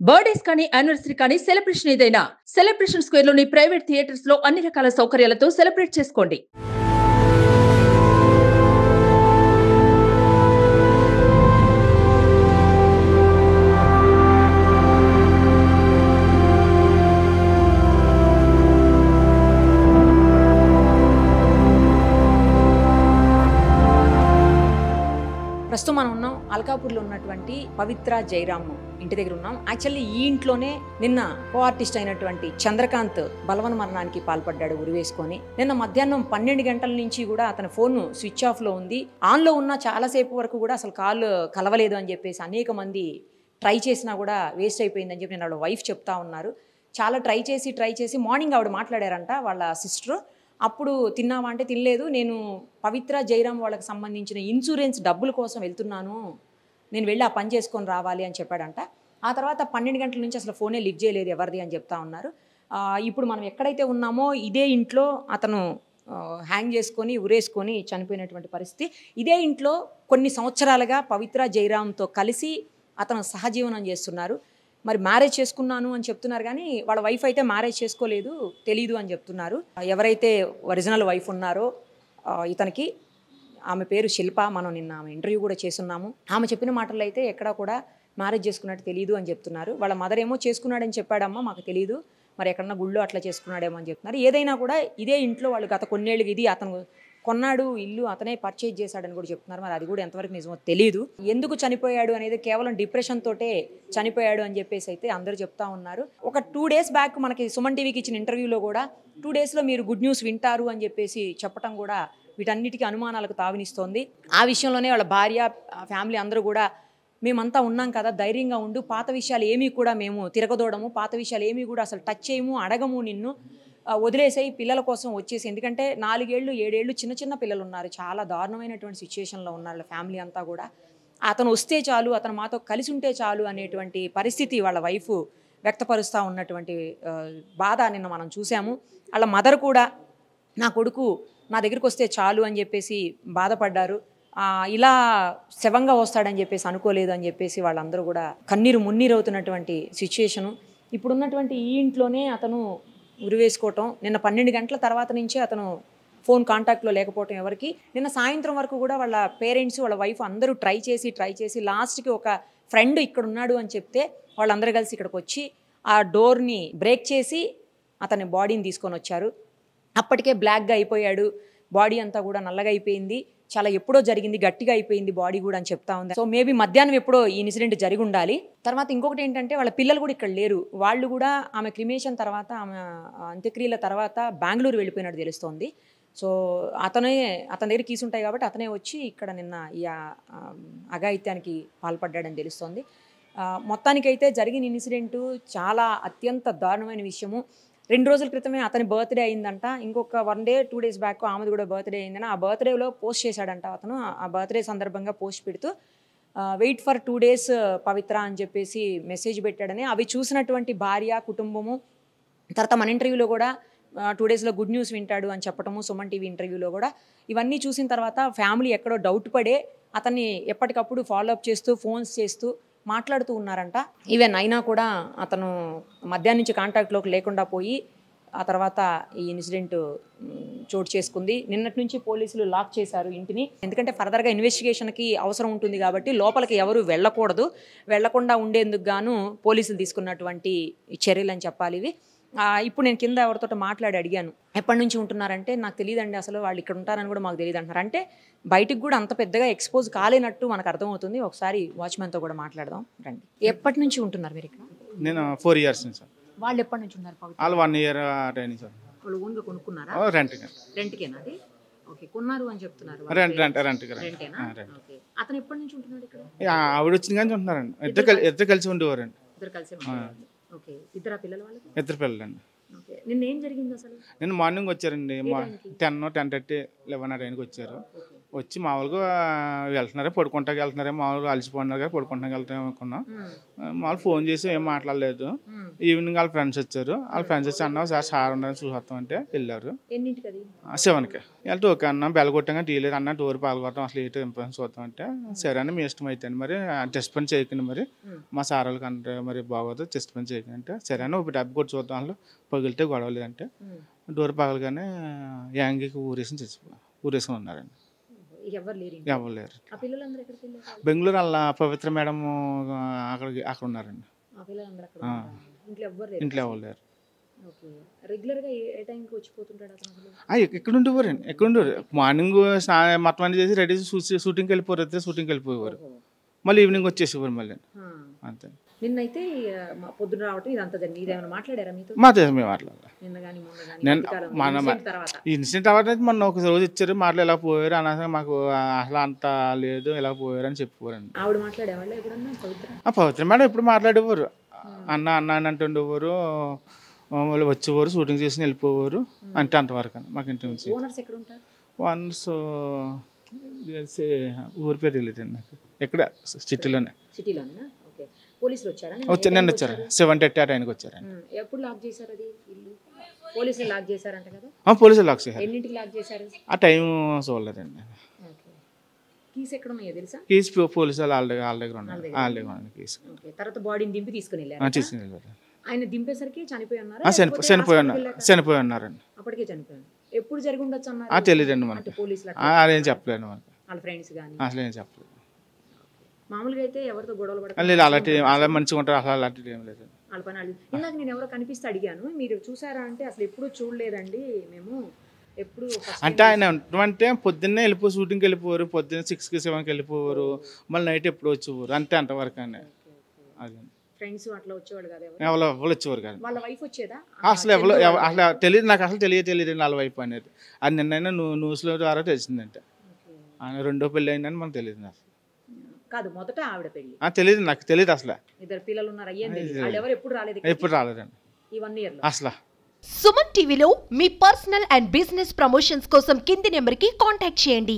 Birthdays కానీ anniversary కానీ celebration ఏదైనా సెలబ్రేషన్ స్క్వేర్ లోని ప్రైవేట్ థియేటర్స్ లో అన్ని రకాల సౌకర్యాలతో సెలబ్రేట్ చేసుకోండి. ప్రస్తుతం మనం ఉన్నాం అల్కాపూర్లో ఉన్నటువంటి పవిత్ర జయరామ్ ఇంటి దగ్గర ఉన్నాం. యాక్చువల్లీ ఈ ఇంట్లోనే నిన్న కో ఆర్టిస్ట్ అయినటువంటి చంద్రకాంత్ బలవన్ మరణానికి పాల్పడ్డాడు ఉరివేసుకొని. నిన్న మధ్యాహ్నం 12 గంటల నుంచి కూడా అతని ఫోన్ స్విచ్ ఆఫ్ లో ఉంది. ఆన్ లో ఉన్న చాలాసేపు వరకు కూడా అసలు కాల్ కలవలేదు అని చెప్పేసి అనేక మంది ట్రై చేసినా కూడా వేస్ట్ అయిపోయిందని చెప్పి నేను వాళ్ళ వైఫ్ చెప్తా ఉన్నారు. చాలా ట్రై చేసి మార్నింగ్ ఆవిడ మాట్లాడారంట వాళ్ళ సిస్టరు. అప్పుడు తిన్నావా అంటే తినలేదు, నేను పవిత్ర జయరామ్ వాళ్ళకి సంబంధించిన ఇన్సూరెన్స్ డబ్బుల కోసం వెళ్తున్నాను, నేను వెళ్ళి ఆ పని చేసుకొని రావాలి అని చెప్పాడంట. ఆ తర్వాత 12 గంటల నుంచి అసలు ఫోనే లిఫ్ట్ చేయలేదు ఎవరిది అని చెప్తా ఉన్నారు. ఇప్పుడు మనం ఎక్కడైతే ఉన్నామో ఇదే ఇంట్లో అతను హ్యాంగ్ చేసుకొని ఉరేసుకొని చనిపోయినటువంటి పరిస్థితి. ఇదే ఇంట్లో కొన్ని సంవత్సరాలుగా పవిత్ర జయరామ్తో కలిసి అతను సహజీవనం చేస్తున్నారు. మరి మ్యారేజ్ చేసుకున్నాను అని చెప్తున్నారు కానీ వాళ్ళ వైఫ్ అయితే మ్యారేజ్ చేసుకోలేదు, తెలీదు అని చెప్తున్నారు. ఎవరైతే ఒరిజినల్ వైఫ్ ఉన్నారో ఇతనికి, ఆమె పేరు శిల్ప, మనం నిన్న ఆమె ఇంటర్వ్యూ కూడా చేస్తున్నాము. ఆమె చెప్పిన మాటల్లో అయితే ఎక్కడా కూడా మ్యారేజ్ చేసుకున్నట్టు తెలియదు అని చెప్తున్నారు. వాళ్ళ మదర్ ఏమో చేసుకున్నాడని చెప్పాడమ్మా, మాకు తెలియదు, మరి ఎక్కడన్నా గుళ్ళో అట్లా చేసుకున్నాడేమో అని చెప్తున్నారు. ఏదైనా కూడా ఇదే ఇంట్లో వాళ్ళు గత కొన్నేళ్ళకి ఇది అతను కొన్నాడు, ఇల్లు అతనే పర్చేజ్ చేశాడని కూడా చెప్తున్నారు. మరి అది కూడా ఎంతవరకు నిజమో తెలియదు. ఎందుకు చనిపోయాడు అనేది కేవలం డిప్రెషన్ తోటే చనిపోయాడు అని చెప్పేసి అయితే అందరూ చెప్తా ఉన్నారు. ఒక 2 days బ్యాక్ మనకి సుమన్ టీవీకి ఇచ్చిన ఇంటర్వ్యూలో కూడా 2 daysలో మీరు గుడ్ న్యూస్ వింటారు అని చెప్పేసి చెప్పడం కూడా వీటన్నిటికీ అనుమానాలకు తావినిస్తోంది. ఆ విషయంలోనే వాళ్ళ భార్య, ఫ్యామిలీ అందరూ కూడా మేమంతా ఉన్నాం కదా, ధైర్యంగా ఉండు, పాత విషయాలు ఏమీ కూడా మేము తిరగదోడము, పాత విషయాలు ఏమీ కూడా అసలు టచ్ చేయము, అడగము, నిన్ను వదిలేసాయి, పిల్లల కోసం వచ్చేసి. ఎందుకంటే 4 ఏళ్ళు 7 ఏళ్ళు చిన్న పిల్లలు ఉన్నారు, చాలా దారుణమైనటువంటి సిచ్యుయేషన్లో ఉన్నారు ఫ్యామిలీ అంతా కూడా. అతను వస్తే చాలు, అతను మాతో కలిసి ఉంటే చాలు అనేటువంటి పరిస్థితి వాళ్ళ వైఫ్ వ్యక్తపరుస్తూ ఉన్నటువంటి బాధ నిన్న మనం చూసాము. వాళ్ళ మదర్ కూడా నా కొడుకు నా దగ్గరికి వస్తే చాలు అని చెప్పేసి బాధపడ్డారు. ఇలా శవంగా వస్తాడని చెప్పేసి అనుకోలేదు అని చెప్పేసి వాళ్ళందరూ కూడా కన్నీరు మున్నీరు అవుతున్నటువంటి సిచ్యుయేషను. ఇప్పుడున్నటువంటి ఈ ఇంట్లోనే అతను ఉరివేసుకోవటం, నిన్న 12 గంటల తర్వాత నుంచే అతను ఫోన్ కాంటాక్ట్లో లేకపోవటం ఎవరికి. నిన్న సాయంత్రం వరకు కూడా వాళ్ళ పేరెంట్స్, వాళ్ళ వైఫ్ అందరూ ట్రై చేసి లాస్ట్కి ఒక ఫ్రెండ్ ఇక్కడ ఉన్నాడు అని చెప్తే వాళ్ళందరూ కలిసి ఇక్కడికి వచ్చి ఆ డోర్ని బ్రేక్ చేసి అతని బాడీని తీసుకొని వచ్చారు. అప్పటికే బ్లాక్గా అయిపోయాడు, బాడీ అంతా కూడా నల్లగా అయిపోయింది, చాలా ఎప్పుడో జరిగింది, గట్టిగా అయిపోయింది బాడీ కూడా అని చెప్తా ఉంది. సో మేబీ మధ్యాహ్నం ఎప్పుడో ఈ ఇన్సిడెంట్ జరిగి ఉండాలి. తర్వాత ఇంకొకటి ఏంటంటే వాళ్ళ పిల్లలు కూడా ఇక్కడ లేరు. వాళ్ళు కూడా ఆమె క్రిమేషన్ తర్వాత, ఆమె అంత్యక్రియల తర్వాత బెంగళూరు వెళ్ళిపోయినట్టు తెలుస్తోంది. సో అతని దగ్గర కీస్ ఉంటాయి కాబట్టి అతనే వచ్చి ఇక్కడ నిన్న ఈ అఘాయిత్యానికి పాల్పడ్డాడని తెలుస్తోంది. మొత్తానికైతే జరిగిన ఇన్సిడెంటు చాలా అత్యంత దారుణమైన విషయము. 2 రోజుల క్రితమే అతని బర్త్డే అయిందంట. ఇంకొక 1 day 2 days బ్యాక్ ఆమెది కూడా బర్త్డే అయిందని ఆ బర్త్డేలో పోస్ట్ చేశాడంట అతను. ఆ బర్త్డే సందర్భంగా పోస్ట్ పెడుతూ వెయిట్ ఫర్ 2 days పవిత్ర అని చెప్పేసి మెసేజ్ పెట్టాడని, అవి చూసినటువంటి భార్య, కుటుంబము, తర్వాత మన ఇంటర్వ్యూలో కూడా 2 daysలో గుడ్ న్యూస్ వింటాడు అని చెప్పటము, సుమన్ టీవీ ఇంటర్వ్యూలో కూడా ఇవన్నీ చూసిన తర్వాత ఫ్యామిలీ ఎక్కడో డౌట్ పడే అతన్ని ఎప్పటికప్పుడు ఫాలోఅప్ చేస్తూ, ఫోన్స్ చేస్తూ మాట్లాడుతూ ఉన్నారంట. ఈవెన్ అయినా కూడా అతను మధ్యాహ్నం నుంచి కాంటాక్ట్లోకి లేకుండా పోయి ఆ తర్వాత ఈ ఇన్సిడెంట్ చోటు చేసుకుంది. నిన్నటి నుంచి పోలీసులు లాక్ చేశారు ఇంటిని. ఎందుకంటే ఫర్దర్గా ఇన్వెస్టిగేషన్కి అవసరం ఉంటుంది కాబట్టి లోపలికి ఎవరు వెళ్ళకూడదు. వెళ్లకుండా ఉండేందుకు గాను పోలీసులు తీసుకున్నటువంటి చర్యలు అని చెప్పాలి ఇవి. ఇప్పుడు నేను కింద ఎవరితో మాట్లాడి అడిగాను, ఎప్పటి నుంచి ఉంటున్నారంటే నాకు తెలియదండి, అసలు వాళ్ళు ఇక్కడ ఉంటారని కూడా మాకు తెలియదు అంటున్నారు. అంటే బయటికి కూడా అంత పెద్దగా ఎక్స్పోజ్ కాలేనట్టు మనకు అర్థమవుతుంది. ఒకసారి వాచ్మెన్తో కూడా మాట్లాడదాం రండి. ఎప్పటి నుంచి ఉంటున్నారు మీరు ఇక్కడ? నేను 4 years నుంచి సార్. వాళ్ళు ఎప్పటి నుంచి ఉన్నారు? వాళ్ళు 1 year ట్రైనింగ్ సార్. వాళ్ళు ఓన్గా కొనుక్కున్నారా? రెంట్కేనా అది? ఓకే, కొన్నారు అని చెప్తున్నారు. రెంటేనా? ఓకే. అతను ఎప్పటి నుంచి ఉంటున్నాడు ఇక్కడ? ఆవిడ వచ్చిన కానీ ఉంటున్నారండి. ఇద్దరు కలిసి ఉండేవారండి. ఇద్దరు కలిసి ఉండేవారు. ఓకే. ఇద్దరు పిల్లలు వాళ్ళకి? 2 పిల్లలండి. ఓకే. నిన్న ఏం జరిగింది అసలు? నిన్న మార్నింగ్ వచ్చారండి, 10:30 11 ఆ టైంకి వచ్చారు. వచ్చి మామూలుగా వెళ్తున్నారే, పడుకుంటాకి వెళ్తున్నారే, మామూలుగా అలసిపోయినారు కదా, పడుకుంటాకి వెళ్తాం అనుకున్నాం. మామూలు ఫోన్ చేసి ఏం మాట్లాడలేదు. ఈవినింగ్ వాళ్ళ ఫ్రెండ్స్ వచ్చారు. వాళ్ళ ఫ్రెండ్స్ వచ్చి అన్న సార్ సార్ ఉన్నారని చూసేస్తాం అంటే వెళ్ళారు. ఎన్నింటికి అది 7కి వెళ్తే ఓకే అన్న బెల్ కొట్టంగా టీ లేదు అన్న డోర్ పాల్గొడతాం అసలు ఏంటో ఇంపార్టెన్స్ చూద్దాం అంటే సరే అని మీ ఇష్టం అయితే మరి టెస్ట్ పని చేయకండి మరి మా సార్ వాళ్ళకి అంటే మరి బాగోదు టెస్ట్ పని చేయకండి అంటే సరే అని ఒక డబ్బు కొట్టి చూద్దాం వాళ్ళు పగిలితే గొడవ లేదంటే డోర్ పగలగానే యాంగికి ఊరేసుకుని ఉన్నారండి. ఎవరు లేరు ఎవరు లేరు. ఆ పిల్లలందరూ ఎక్కడికి వెళ్ళారు? బెంగళూరు వాళ్ళ పవిత్ర మేడం అక్కడ ఉన్నారండి. ఆ పిల్లలందరూ అక్కడ ఉన్నారా? ఇంట్లో ఎవరు లేరు? ఇంట్లో ఎవరు లేరు. ఓకే. రెగ్యులర్గా ఏ టైంకి వచ్చిపోతుంటాడు అతను అసలు? ఎక్కడ ఉండేవారండి ఎక్కడ ఉండేవారు మార్నింగ్ మొత్తం అన్ని చేసి రెడీ షూటింగ్కి వెళ్ళిపోరు అయితే షూటింగ్కి వెళ్ళిపోయేవారు మళ్ళీ ఈవినింగ్ వచ్చేసేవారు మళ్ళీ అంతే. నిన్నైతే పొద్దున రావటం ఇదంతా జరిగింది. ఇదేమైనా మాట్లాడారా మీతో? మా దేశం మేము మాట్లాడాలి. నిన్న కానీ మొన్న కానీ ఈ ఇన్సిడెంట్ తర్వాత మొన్న ఒక రోజు ఇచ్చారు మాటలు ఎలా పోయారు అనగా మాకు అసలు అంత లేదు ఎలా పోయారు అని చెప్పేవారండి. ఆవిడ మాట్లాడేవాళ్ళు ఎప్పుడన్నా పవిత్ర? పవిత్ర మేడం ఎప్పుడు మాట్లాడేవారు అన్న అన్న అని అంటుండేవారు వాళ్ళు వచ్చేవారు షూటింగ్ చేసి వెళ్ళిపోవారు అంటే అంతవరకు అండి మాకు ఇంటి నుంచి. ఓనర్స్ ఎక్కడ ఉంటారు? వన్స్ ఊరి పేరు తెలియదండి నాకు ఎక్కడ సిటీలోనే. సిటీలోనేనా? ఓకే. పోలీసులు వచ్చారా? నిన్న వచ్చారు 7:30 ఆ టైంకి వచ్చారండి. ఎప్పుడు లాక్ చేశారు అది ఇల్లు? పోలీసులు లాక్ చేశారంట కదా? పోలీసులు లాక్ చేశారు. ఎన్నింటికి లాక్ చేశారు? ఆ టైం చూడలేదండి. కీస్ ఎక్కడ ఉన్నాయో తెలుసా? కీస్ పోలీసు వాళ్ళు వాళ్ళ దగ్గర ఉన్నారు కీస్. తర్వాత బాడీని దింపి తీసుకుని వెళ్ళారు. ఆయన దింపేసరికి చనిపోయి ఉన్నారు. చనిపోయి ఉన్నారండి. అప్పటికే చనిపోయాను. ఎప్పుడు జరిగి ఉండొచ్చు అన్నారు? తెలియదండి మనకి. పోలీసులు అదేం చెప్పలేదు మనకి. వాళ్ళ ఫ్రెండ్స్ కానీ అసలు ఏం చెప్పలేదు. మామూలుగా అయితే ఎవరితో గొడవలు పడతారు? లేదు అలాంటి అలా మంచిగా ఉంటారు అసలు అలాంటిది ఏం లేదు. వాళ్ళ పని ఇందాక నేను ఎవరో కనిపిస్తే అడిగాను మీరు చూసారా అంటే అసలు ఎప్పుడు చూడలేదండి మేము ఎప్పుడు. అంటే ఆయన అంటే పొద్దున్నే వెళ్ళిపోయి షూటింగ్కి వెళ్ళిపోరు పొద్దున్న 6కి 7కి వెళ్ళిపోవారు మళ్ళీ నైట్ ఎప్పుడు వచ్చేవారు అంతే అంతవరకు అండి. అది ఫ్రెండ్స్ అట్లా వచ్చేవాడు కదా? ఎవరు వచ్చేవారు కాదు. వాళ్ళ వైఫ్ వచ్చేదా? అసలు అసలు తెలియదు నాకు అసలు తెలియదు వాళ్ళ వైఫ్ అనేది. అది నిన్నైనా న్యూస్లో ద్వారా తెలిసిందంటే ఆయన రెండో పెళ్ళి అయిందని మనకు తెలియదు. అసలు కాదు మొదట ఆవిడ పెళ్లి తెలియదు నాకు తెలియదు అసలు. ఇద్దరు పిల్లలు ఉన్నారు అయ్యేది వాళ్ళు ఎవరు ఎప్పుడు రాలేదు? ఎప్పుడు రాలేదండి ఈ 1 year లో అసలు. సుమన్ టీవీలో మీ పర్సనల్ అండ్ బిజినెస్ ప్రమోషన్స్ కోసం కింది నెంబర్కి కాంటాక్ట్ చేయండి.